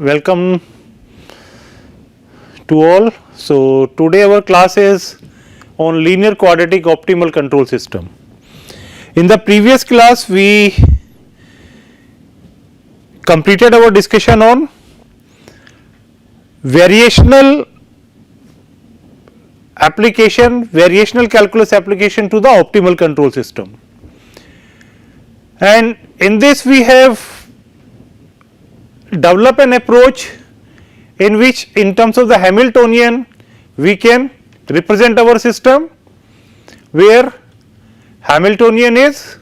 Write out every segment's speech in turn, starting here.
welcome to all. So, today our class is on linear quadratic optimal control system. In the previous class we completed our discussion on variational calculus application to the optimal control system, and in this we have developed an approach in which in terms of the Hamiltonian we can represent our system, where Hamiltonian is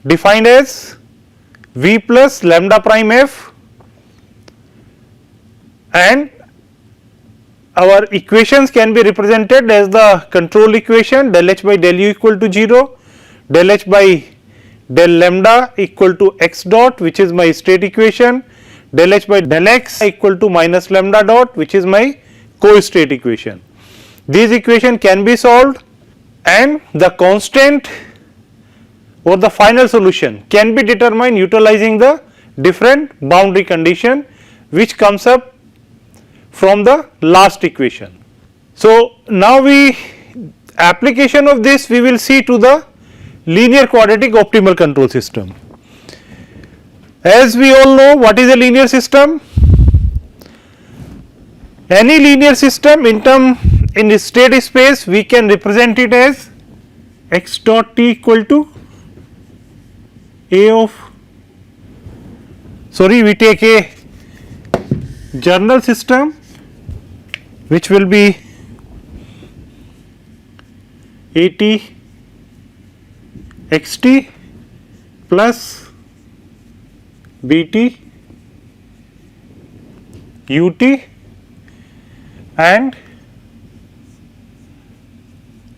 defined as V plus lambda prime f, and our equations can be represented as the control equation del h by del u equal to 0, del h by del lambda equal to x dot, which is my state equation, del h by del x equal to minus lambda dot, which is my co-state equation. These equation can be solved, and the constant or the final solution can be determined utilizing the different boundary condition which comes up from the last equation. So, now application of this we will see to the linear quadratic optimal control system. As we all know, what is a linear system? Any linear system in state space we can represent it as x dot t equal to a of, we take a general system which will be a t x t plus b t u t and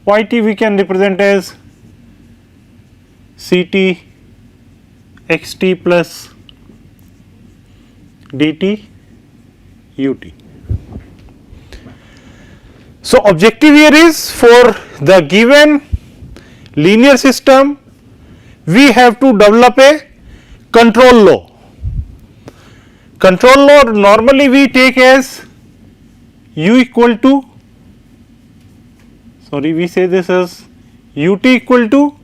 y t we can represent as c t x t plus d t u t. So, objective here is for the given linear system we have to develop a control law. Control law normally we take as u equal to, we say this as u t equal to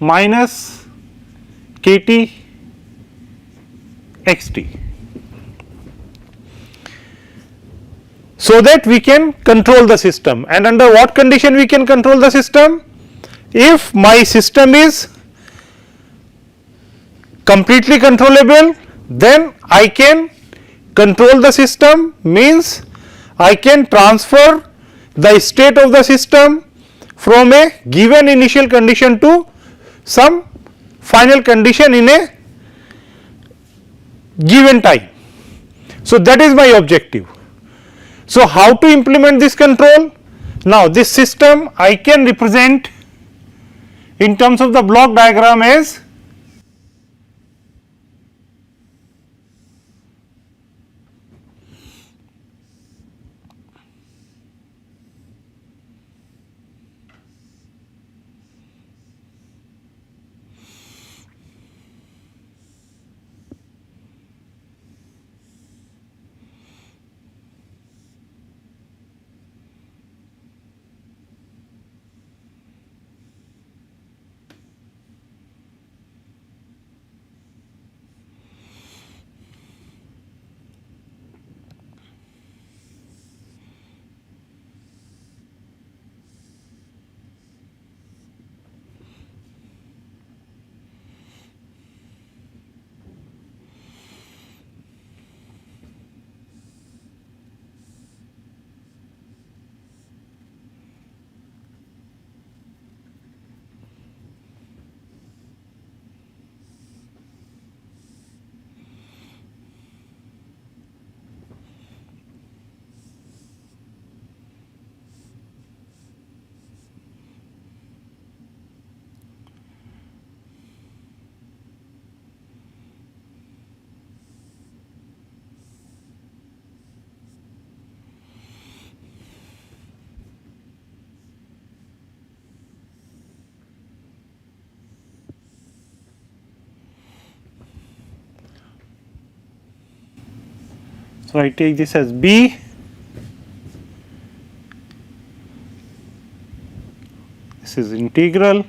minus k t x t, so that we can control the system. And under what condition we can control the system? If my system is completely controllable, then I can control the system, means I can transfer the state of the system from a given initial condition to some final condition in a given time. So, that is my objective. So, how to implement this control? Now, this system I can represent in terms of the block diagram as So, I take this as B, this is integral,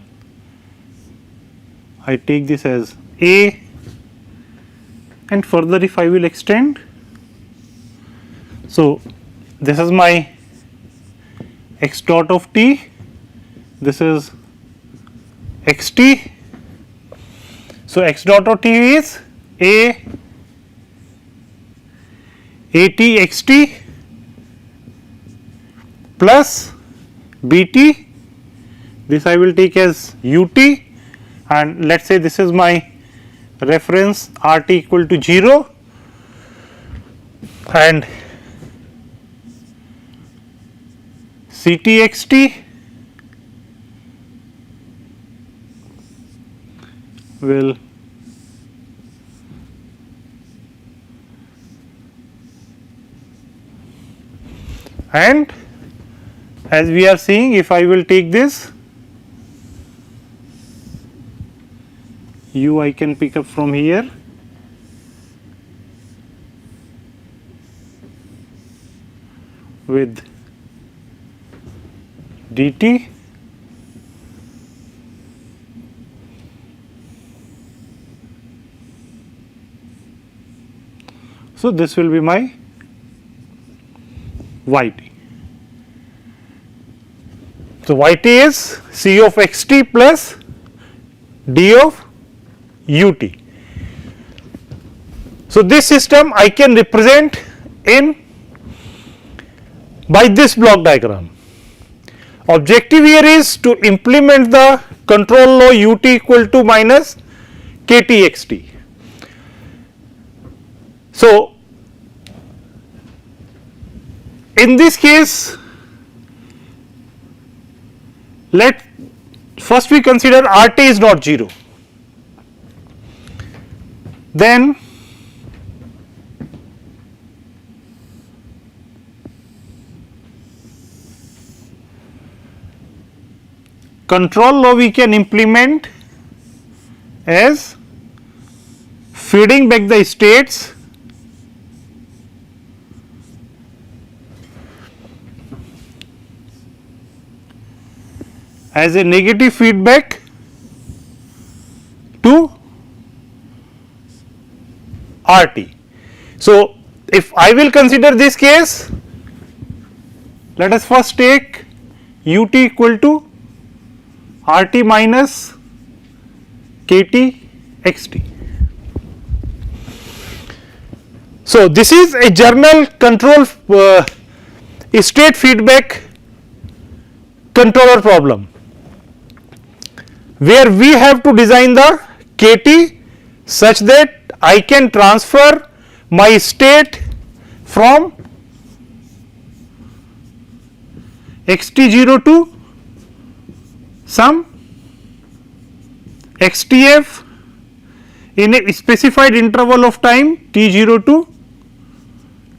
I take this as A, and further if I will extend. So, this is my x dot of t, this is x t. So, x dot of t is A t x t plus b t, this I will take as u t, and let us say this is my reference r t equal to 0, and c t x t will and as we are seeing, if I will take this u I can pick up from here, with dt, so this will be my yt. So, yt is c of x t plus d of ut. So, this system I can represent in by this block diagram. Objective here is to implement the control law ut equal to minus kt x t. So, in this case, let first we consider R t is not 0, then control law we can implement as feeding back the states as a negative feedback to R t. So, if I will consider this case, let us first take u t equal to R t minus k t x t. So, this is a general control state feedback controller problem, where we have to design the k t such that I can transfer my state from x t 0 to some x t f in a specified interval of time t 0 to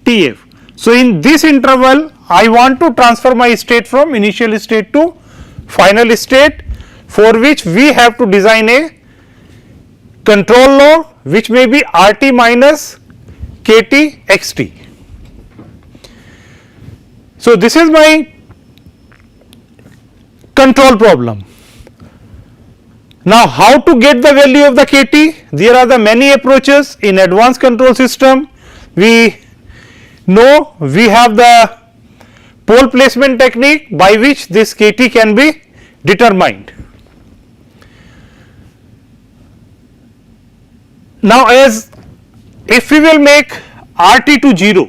t f. So, in this interval I want to transfer my state from initial state to final state, for which we have to design a control law which may be R t minus k t x t. So, this is my control problem. Now, how to get the value of the k t? There are the many approaches in advanced control system. We know we have the pole placement technique by which this k t can be determined. Now, as if we will make R t to 0,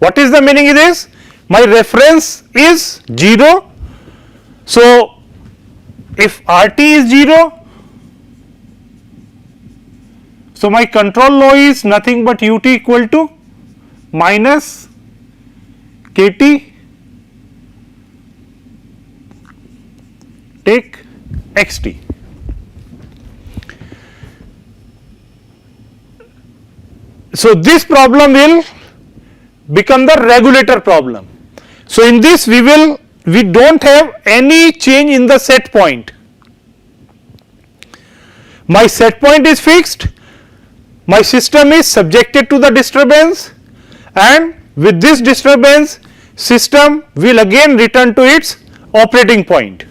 what is the meaning of this? My reference is 0. So, if R t is 0, so my control law is nothing but u t equal to minus k t take x t. So, this problem will become the regulator problem. So, in this we do not have any change in the set point. My set point is fixed, my system is subjected to the disturbance, and with this disturbance system will again return to its operating point.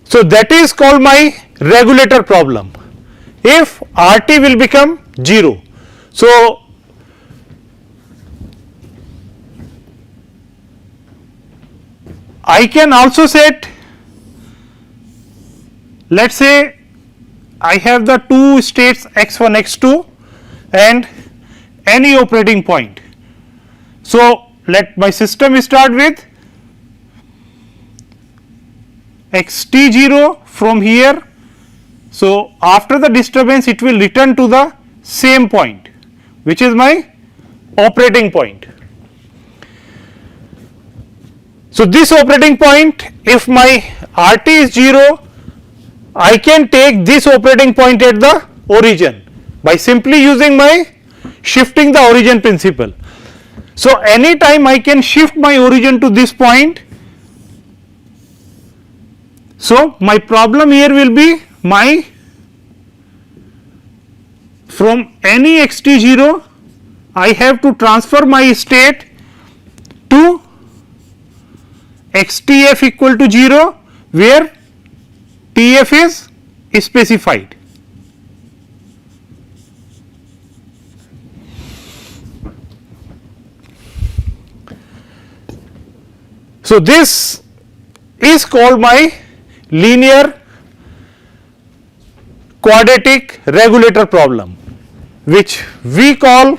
So, that is called my regulator problem if RT will become 0. So, I can also set, let us say I have the two states x1 x2 and any operating point. So, let my system start with xt0 from here. So, after the disturbance it will return to the same point which is my operating point. So, this operating point, if my RT is 0, I can take this operating point at the origin by simply using my shifting the origin principle. So, any time I can shift my origin to this point. So, my problem here will be my from any xt0 I have to transfer my state to xtf equal to 0 where tf is specified. So, this is called my linear quadratic regulator problem, which we call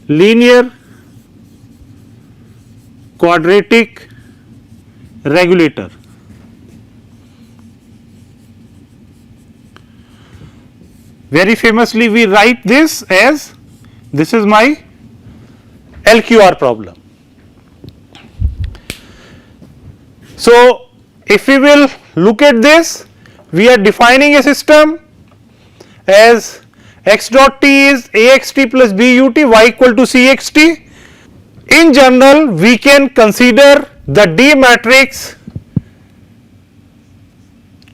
linear quadratic regulator. Very famously we write this as, this is my LQR problem. So, if we will look at this, we are defining a system as x dot t is axt plus but y equal to cxt. In general, we can consider the D matrix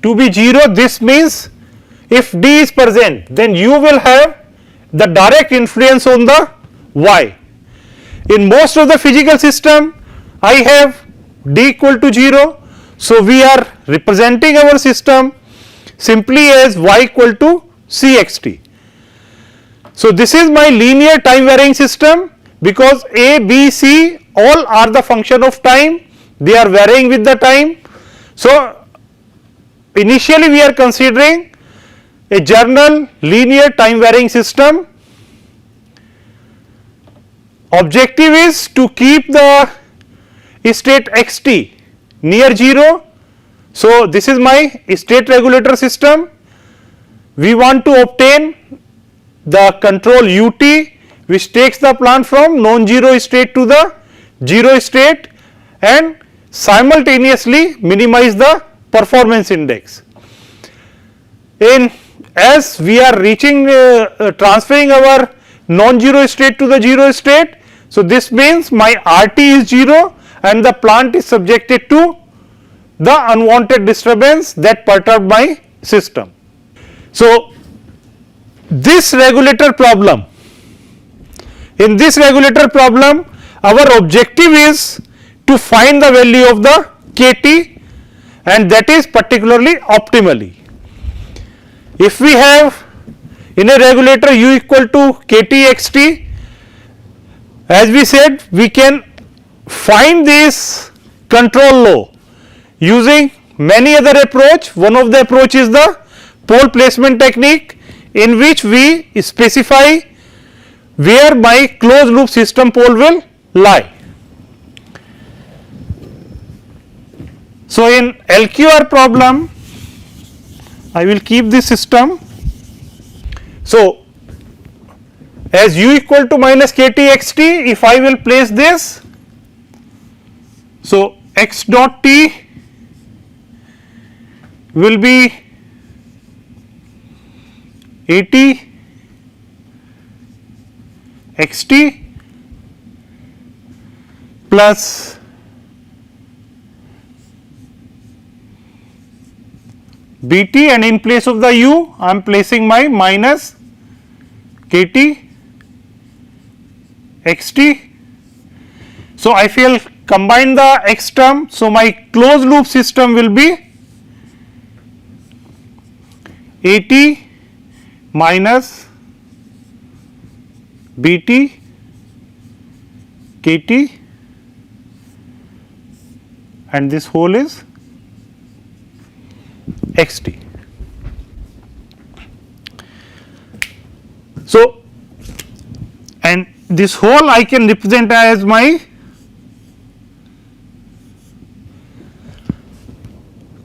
to be 0. This means if D is present, then you will have the direct influence on the y. In most of the physical system, I have D equal to 0. So, we are representing our system simply as y equal to cxt. So, this is my linear time varying system because A, B, C all are the function of time, they are varying with the time. So, initially we are considering a general linear time varying system. Objective is to keep the state xt near 0. So, this is my state regulator system. We want to obtain the control ut which takes the plant from non-zero state to the 0 state and simultaneously minimize the performance index. In as we are reaching transferring our non-zero state to the 0 state. So, this means my RT is 0 and the plant is subjected to the unwanted disturbance that perturb my system. So, this regulator problem, in this regulator problem our objective is to find the value of the kT and that is particularly optimally. If we have in a regulator u equal to kT xt, as we said we can find this control law using many other approach. One of the approach is the pole placement technique, in which we specify where my closed loop system pole will lie. So, in LQR problem I will keep this system. So, as u equal to minus kT xt, if I will place this, so x dot t will be at xt plus Bt, and in place of the u I am placing my minus Kt Xt. So, I will combine the x term. So, my closed loop system will be At minus Bt Kt, and this whole is Xt. So, and this whole I can represent as my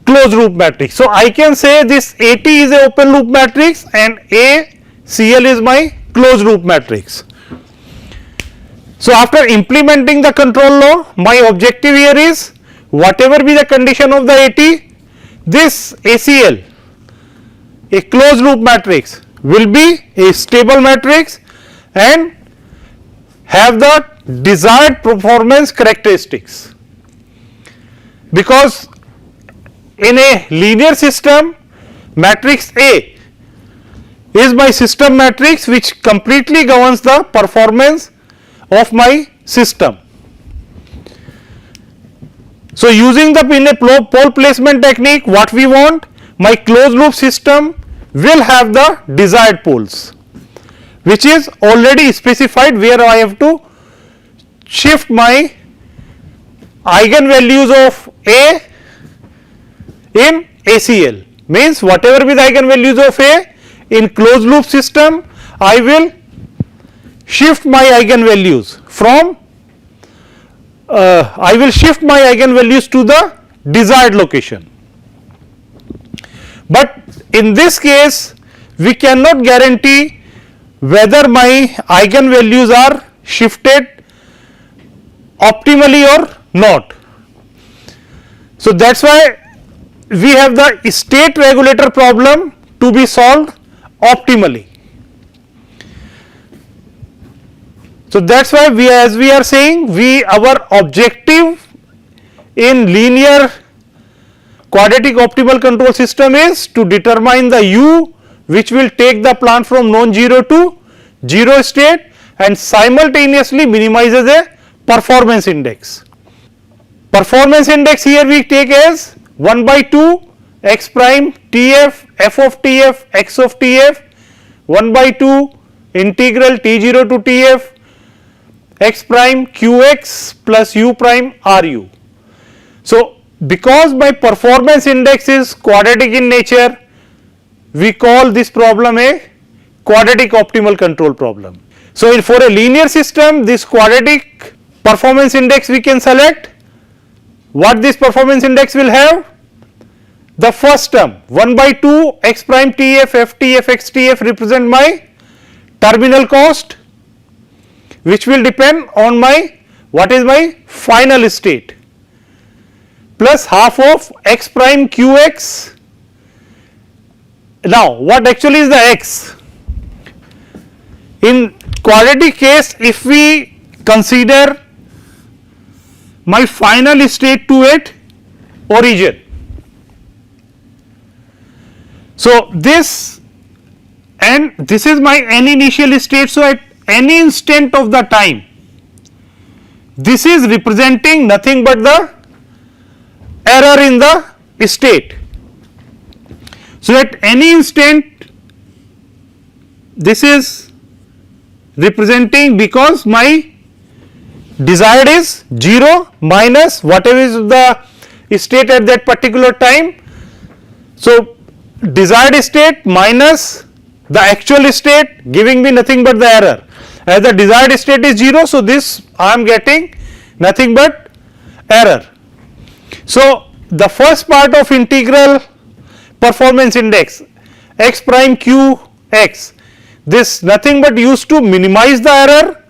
closed loop matrix. So, I can say this AT is a open loop matrix and ACL is my closed loop matrix. So, after implementing the control law, my objective here is whatever be the condition of the AT, this ACL, a closed loop matrix, will be a stable matrix and have the desired performance characteristics, because in a linear system, matrix A is my system matrix which completely governs the performance of my system. So, using the in a pole placement technique, what we want, my closed loop system will have the desired poles, which is already specified, where I have to shift my eigenvalues of A in ACL, means whatever be the eigenvalues of A in closed loop system, I will shift my eigenvalues from I will shift my eigenvalues to the desired location. But in this case, we cannot guarantee whether my eigenvalues are shifted optimally or not. So, that is why we have the state regulator problem to be solved optimally. So, that is why we, as we are saying, our objective in linear quadratic optimal control system is to determine the u which will take the plant from non-zero to 0 state and simultaneously minimizes a performance index. Performance index here we take as 1 by 2 x prime Tf f of Tf x of Tf 1 by 2 integral T0 to Tf x prime qx plus u prime ru. So, because my performance index is quadratic in nature, we call this problem a quadratic optimal control problem. So, for a linear system, this quadratic performance index we can select. What this performance index will have? The first term 1 by 2 x prime Tf f Tf x Tf represent my terminal cost, which will depend on my what is my final state, plus half of x prime qx. Now, what actually is the x? In quadratic case, if we consider my final state to at origin. So, this and this is my n initial state. So, at any instant of the time, this is representing nothing but the error in the state. So, at any instant this is representing, because my desired is 0 minus whatever is the state at that particular time. So, desired state minus the actual state giving me nothing but the error. As the desired state is 0, so this I am getting nothing but error. So, the first part of integral performance index x prime q x, this nothing but used to minimize the error,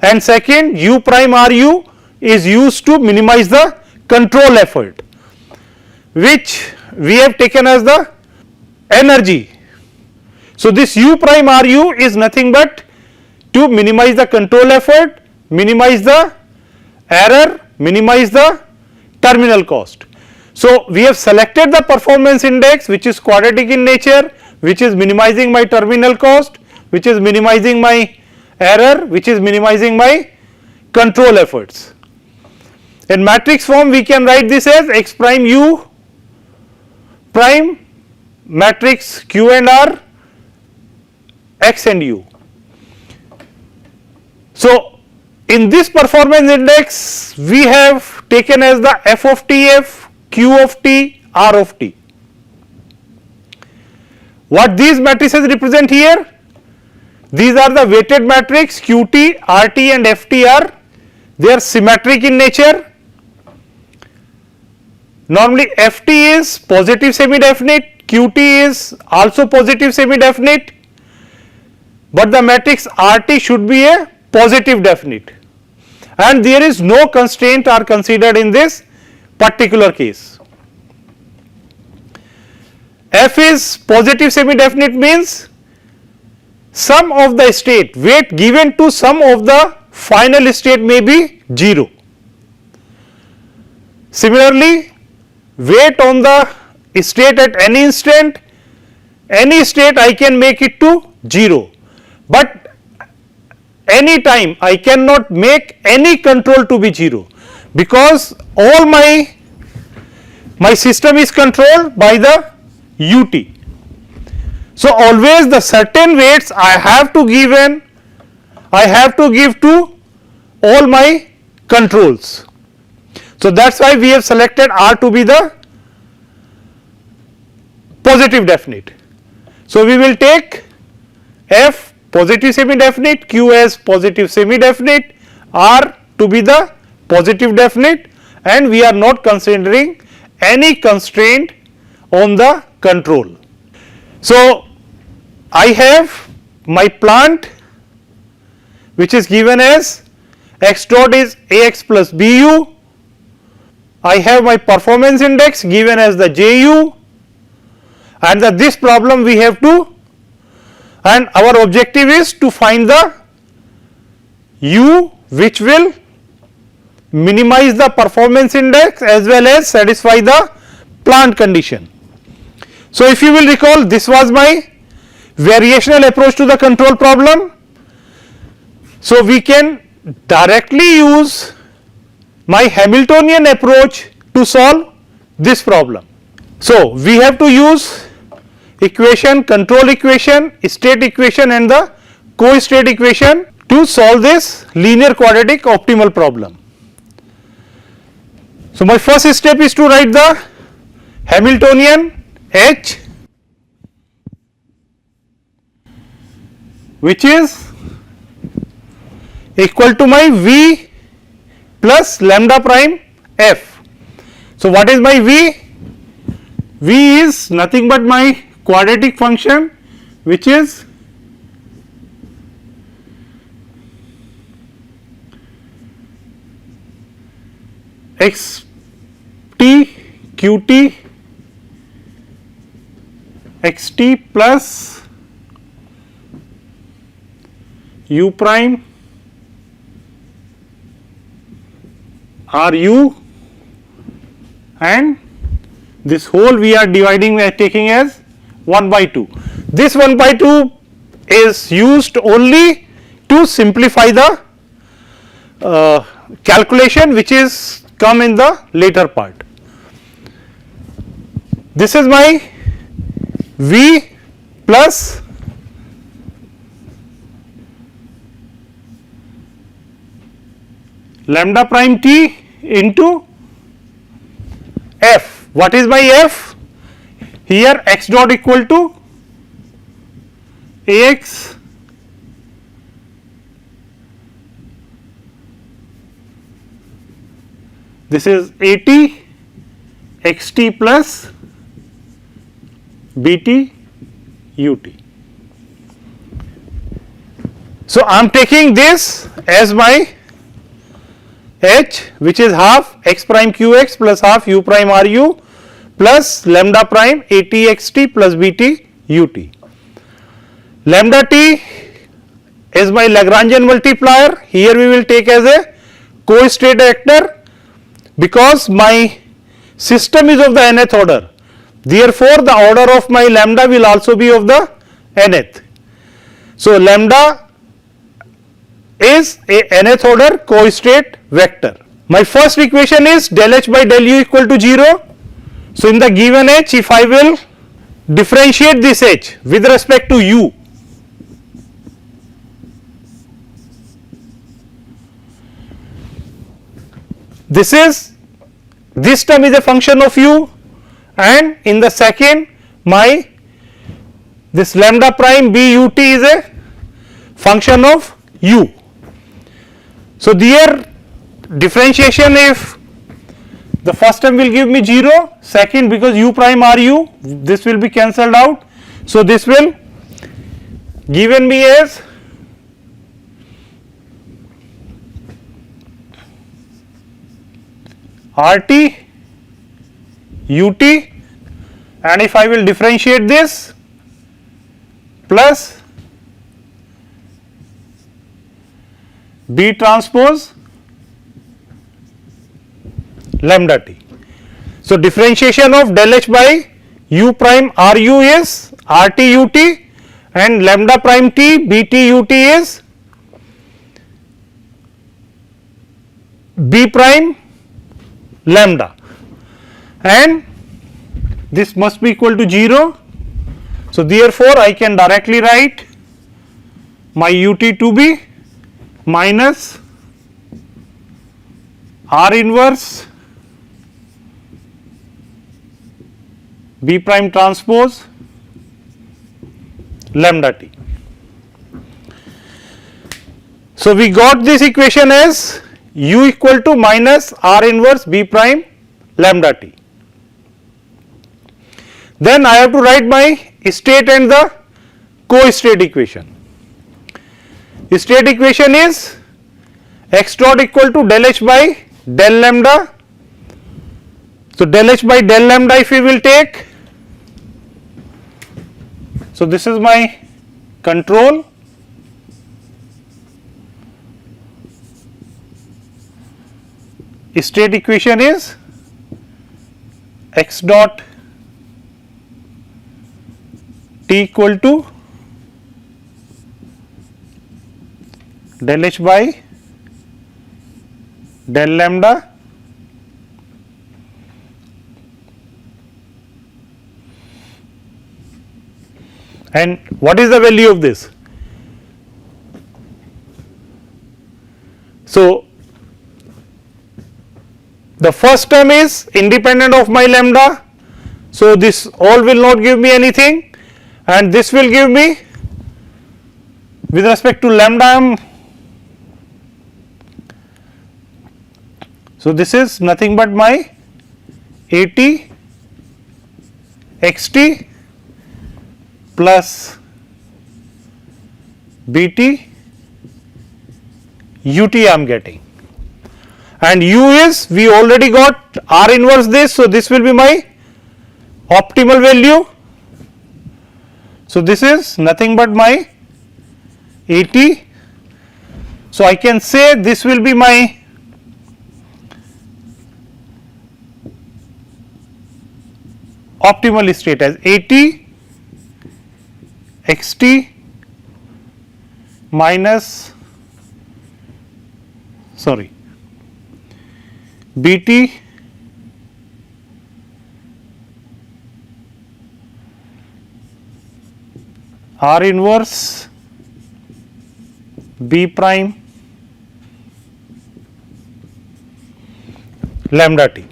and second u prime ru is used to minimize the control effort, which we have taken as the energy. So, this u prime ru is nothing but to minimize the control effort, minimize the error, minimize the terminal cost. So, we have selected the performance index which is quadratic in nature, which is minimizing my terminal cost, which is minimizing my error, which is minimizing my control efforts. In matrix form we can write this as x prime u prime matrix q and r x and u. So, in this performance index we have taken as the f of t f, q of t, r of t. What these matrices represent here? These are the weighted matrix qt, rt and ft are, they are symmetric in nature. Normally ft is positive semi definite, qt is also positive semi definite, but the matrix rt should be a positive definite, and there is no constraint are considered in this particular case. F is positive semi definite means sum of the state, weight given to sum of the final state may be 0. Similarly, weight on the state at any instant, any state I can make it to 0, but any time I cannot make any control to be 0, because all my system is controlled by the ut. So, always the certain weights I have to give to all my controls. So, that is why we have selected R to be the positive definite. So, we will take F positive semi definite, Q as positive semi definite, R to be the positive definite, and we are not considering any constraint on the control. So, I have my plant which is given as x dot is ax plus bu, I have my performance index given as the ju, and this problem we have to, and our objective is to find the u which will minimize the performance index as well as satisfy the plant condition. So, if you will recall, this was my variational approach to the control problem. So, we can directly use my Hamiltonian approach to solve this problem. So, we have to use equation, control equation, state equation and the co-state equation to solve this linear quadratic optimal problem. So, my first step is to write the Hamiltonian H, which is equal to my V plus lambda prime F. So, what is my V? V is nothing but my quadratic function which is x t q t x t plus u prime r u, and this whole we are dividing, we are taking as 1 by 2. This 1 by 2 is used only to simplify the calculation which is come in the later part. This is my V plus lambda prime t into F. What is my F? Here x dot equal to Ax this is At xt plus Bt Ut. So, I am taking this as my H, which is half x prime qx plus half u prime ru plus lambda prime Atxt plus Bt Ut. Lambda t is my Lagrangian multiplier, here we will take as a co-state actor, because my system is of the nth order. Therefore, the order of my lambda will also be of the nth. So, lambda is a nth order co-state vector. My first equation is del h by del u equal to 0. So, in the given h, if I will differentiate this h with respect to u, this term is a function of u, and in the second my this lambda prime b u t is a function of u. So, there differentiation, if the first term will give me 0, second because u prime r u, this will be cancelled out. So, this will given me as r t u t, and if I will differentiate this plus b transpose lambda t. So, differentiation of del h by u prime r u is r t u t, and lambda prime t b t u t is b prime lambda, and this must be equal to 0. So, therefore, I can directly write my u t to be minus r inverse b prime transpose lambda t. So, we got this equation as u equal to minus r inverse b prime lambda t. Then I have to write my state and the co-state equation. State equation is x dot equal to del h by del lambda. So, del h by del lambda if we will take. So, this is my control. State equation is x dot t equal to del h by del lambda and what is the value of this? So, the first term is independent of my lambda. So, this all will not give me anything, and this will give me with respect to lambda. So, this is nothing but my A t x t plus b t u t I am getting, and u is we already got r inverse this. So, this will be my optimal value. So, this is nothing but my A t. So, I can say this will be my optimal state as A t x t minus b t r inverse b prime lambda t.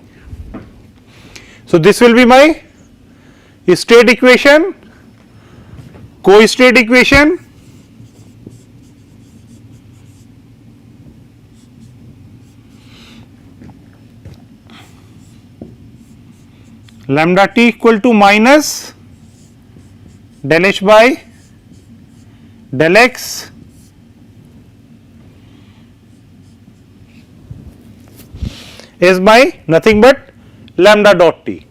So, this will be my state equation, co-state equation, lambda t equal to minus del h by del x is by nothing but lambda dot t.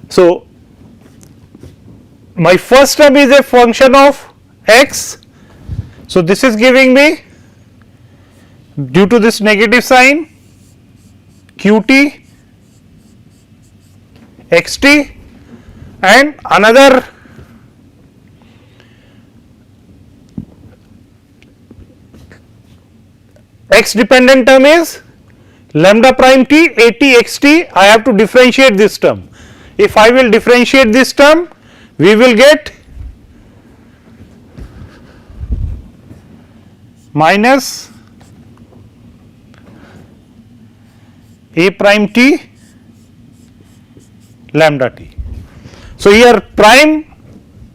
So, my first term is a function of x. So, this is giving me, due to this negative sign, qt xt, and another x dependent term is lambda prime t at xt. I have to differentiate this term. If I will differentiate this term, we will get minus a prime t lambda t. So, here prime,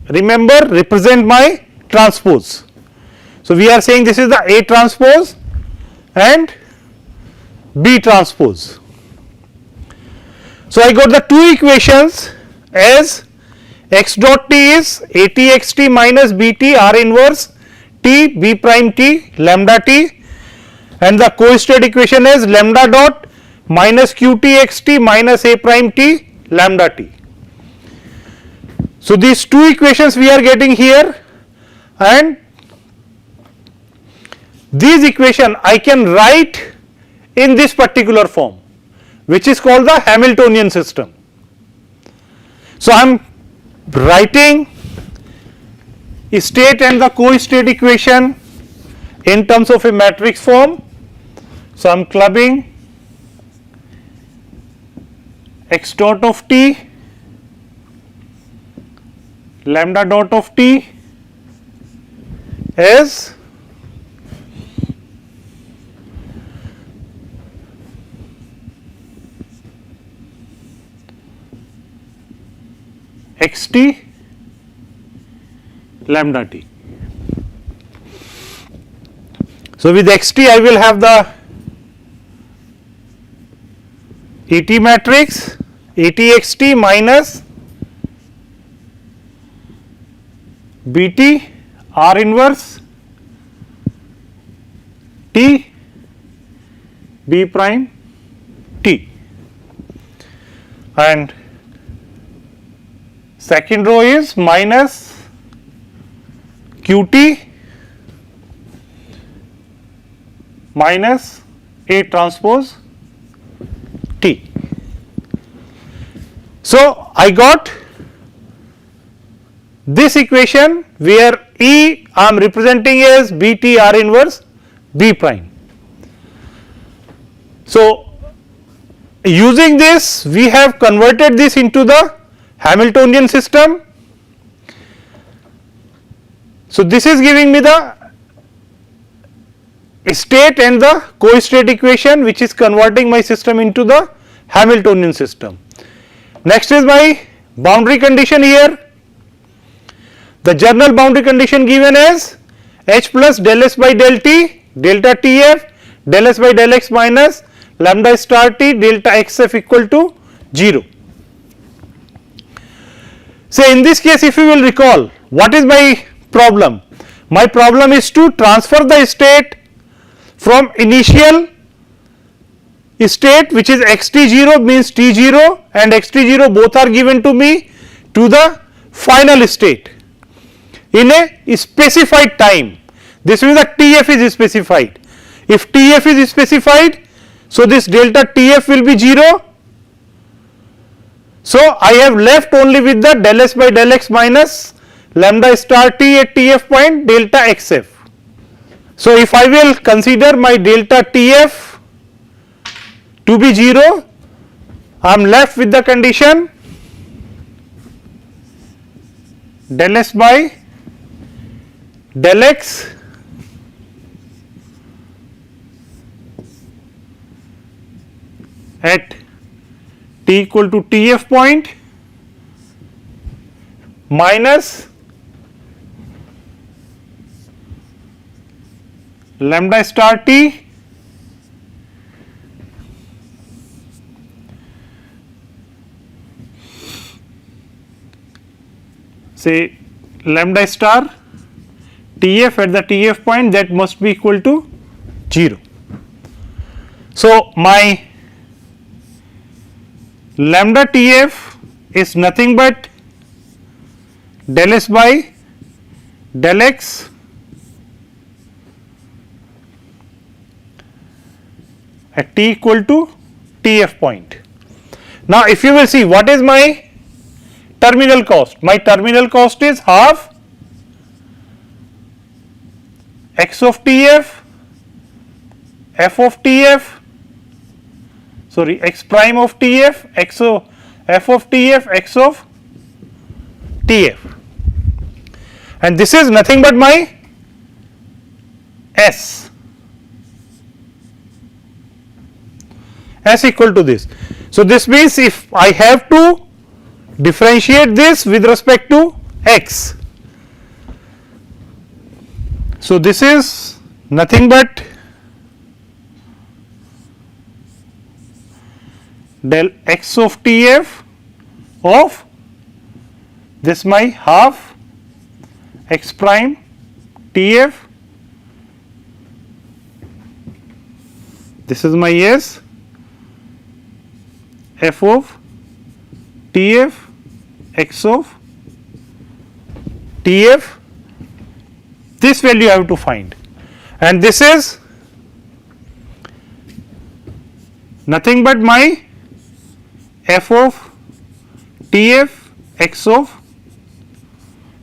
remember, represent my transpose. So, we are saying this is the A transpose and B transpose. So, I got the two equations as x dot t is A t x t minus B t R inverse t B prime t lambda t, and the co-state equation is lambda dot minus q t x t minus A prime t lambda t. So, these two equations we are getting here, and these equation I can write in this particular form, which is called the Hamiltonian system. So, I am writing state and the co-state equation in terms of a matrix form. So, I am clubbing x dot of t lambda dot of t as x t lambda t. So, with x t I will have the A t matrix A t x t minus B t R inverse t B prime t, and second row is minus q t minus A transpose t. So, I got this equation where E I am representing as B t R inverse B prime. So, using this we have converted this into the Hamiltonian system. So, this is giving me the state and the co-state equation, which is converting my system into the Hamiltonian system. Next is my boundary condition here. The general boundary condition given as h plus del s by del t delta t f del s by del x minus lambda star t delta x f equal to 0. So, in this case, if you will recall, what is my problem? My problem is to transfer the state from initial state, which is x t 0 means t 0 and x t 0 both are given to me, to the final state in a specified time. This means that T f is specified. If T f is specified, so this delta T f will be 0. So, I have left only with the del s by del x minus lambda star t at T f point delta x f. So, if I will consider my delta T f to be 0, I am left with the condition del s by del x at t equal to T f point minus lambda star t say lambda star T f at the T f point, that must be equal to 0. So, my lambda T f is nothing but del s by del x at t equal to Tf point. Now, if you will see what is my terminal cost, my terminal cost is half x of Tf, f of Tf, sorry, x prime of Tf, x of f of Tf, x of Tf, and this is nothing but my S equal to this. So, this means if I have to differentiate this with respect to x, so this is nothing but del x of Tf of this my half x prime Tf, this is my S, f of Tf, x of Tf, this value I have to find, and this is nothing but my f of Tf, x of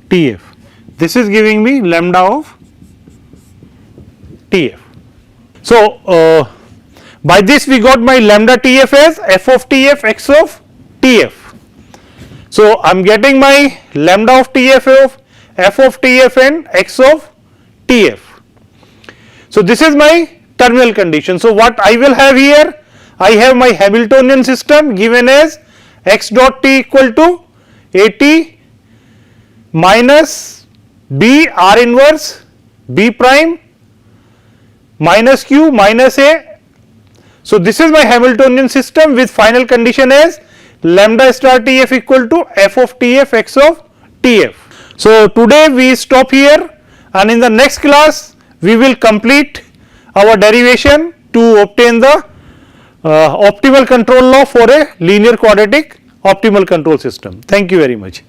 Tf, this is giving me lambda of Tf. So, by this we got my lambda Tf as f of Tf, x of Tf. So, I am getting my lambda of Tf of f of Tf and x of Tf. So, this is my terminal condition. So, what I will have here, I have my Hamiltonian system given as x dot t equal to At minus b r inverse b prime minus q minus a. So, this is my Hamiltonian system with final condition as lambda star Tf equal to f of Tf, x of Tf. So, today we stop here, and in the next class we will complete our derivation to obtain the optimal control law for a linear quadratic optimal control system. Thank you very much.